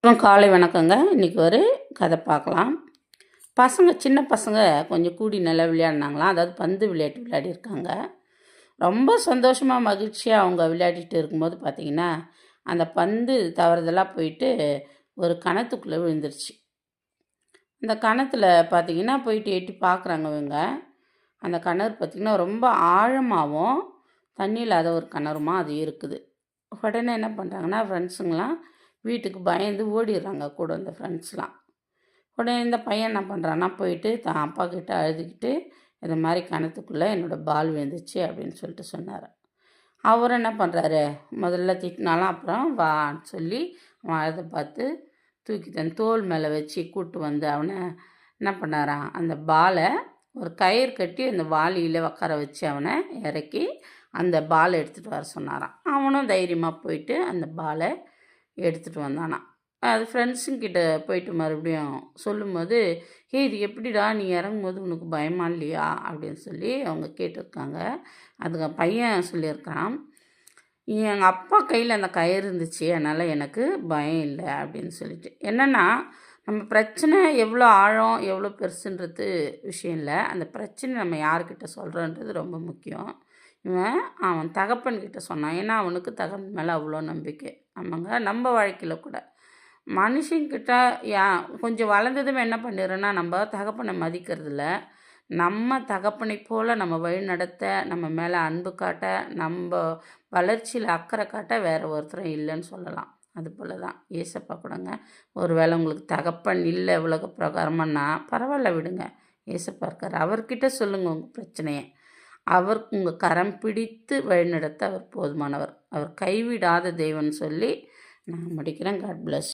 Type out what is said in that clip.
அப்புறம் காலை வணக்கங்க. இன்றைக்கி ஒரு கதை பார்க்கலாம். சின்ன பசங்க கொஞ்சம் கூடி நல்லா விளையாடினாங்களாம். அதாவது பந்து விளையாட்டு விளையாடியிருக்காங்க. ரொம்ப சந்தோஷமாக மகிழ்ச்சியாக அவங்க விளையாடிட்டு இருக்கும்போது பார்த்திங்கன்னா, அந்த பந்து தவறுதலாக போயிட்டு ஒரு கிணத்துக்குள்ளே விழுந்துருச்சு. அந்த கிணத்துல பார்த்திங்கன்னா போயிட்டு எட்டி பார்க்குறாங்க இவங்க. அந்த கிணறு பார்த்திங்கன்னா ரொம்ப ஆழமாகவும் தண்ணி இல்லாத ஒரு கிணறுமா அது இருக்குது. உடனே என்ன பண்ணுறாங்கன்னா ஃப்ரெண்ட்ஸுங்களாம் வீட்டுக்கு பயந்து ஓடிடுறாங்க கூட இந்த ஃப்ரெண்ட்ஸ்லாம். உடனே இந்த பையன் என்ன பண்ணுறான்னா போயிட்டு தான் அப்பா கிட்ட அழுதுகிட்டு இந்த மாதிரி கிணத்துக்குள்ளே என்னோடய பால் விழுந்துச்சு அப்படின்னு சொல்லிட்டு சொன்னார். அவர் என்ன பண்ணுறாரு, முதல்ல திட்டினாலும் அப்புறம் வான்னு சொல்லி அவன் அழுத பார்த்து தூக்கி தன் தோல் மேலே வச்சு கூப்பிட்டு வந்து அவனை என்ன பண்ணாரான், அந்த பாலை ஒரு கயிறு கட்டி அந்த வாளியில் உட்கார வச்சு அவனை இறக்கி அந்த பாலை எடுத்துகிட்டு வர சொன்னாரான். அவனும் தைரியமாக போயிட்டு அந்த பாலை எடுத்துகிட்டு வந்தானான். அது ஃப்ரெண்ட்ஸுங்கிட்ட போயிட்டு மறுபடியும் சொல்லும்போது, இது எப்படிடா நீ இறங்கும்போது உனக்கு பயமா இல்லையா அப்படின்னு சொல்லி அவங்க கேட்டிருக்காங்க. அதுக்கு பையன் சொல்லியிருக்கான், எங்கள் அப்பா கையில் அந்த கயிறு இருந்துச்சு, அதனால் எனக்கு பயம் இல்லை அப்படின்னு சொல்லிட்டு. என்னென்னா நம்ம பிரச்சனை எவ்வளோ ஆழம் எவ்வளோ பெருசுன்றது விஷயம் இல்லை, அந்த பிரச்சனை நம்ம யார்கிட்ட சொல்கிறோன்றது ரொம்ப முக்கியம். அவன் தகப்பன்கிட்ட சொன்னான். ஏன்னா அவனுக்கு தகப்பன் மேலே அவ்வளோ நம்பிக்கை. ஆமாங்க, நம்ம வாழ்க்கையில் கூட மனுஷங்கிட்ட கொஞ்சம் வளர்ந்ததும் என்ன பண்ணிடுறோன்னா நம்ம தகப்பனை மதிக்கிறதில்ல. நம்ம தகப்பனை போல் நம்ம வழி நடத்த, நம்ம மேலே அன்பு காட்ட, நம்ம வளர்ச்சியில் அக்கறை காட்ட வேறு ஒருத்தரும் இல்லைன்னு சொல்லலாம். அதுபோல் தான் ஏசப்பா கூடங்க. ஒரு வேளை உங்களுக்கு தகப்பன் இல்லை உலக பிரகாரமானா பரவாயில்ல விடுங்க, ஏசப்பா இருக்கார். அவர்கிட்ட சொல்லுங்கள் உங்கள் பிரச்சனையை. அவர் உங்கள் கரம் பிடித்து வழிநடத்த அவர் போதுமானவர். அவர் கைவிடாத தெய்வம்னு சொல்லி நான் முடிக்கிறேன். God plus.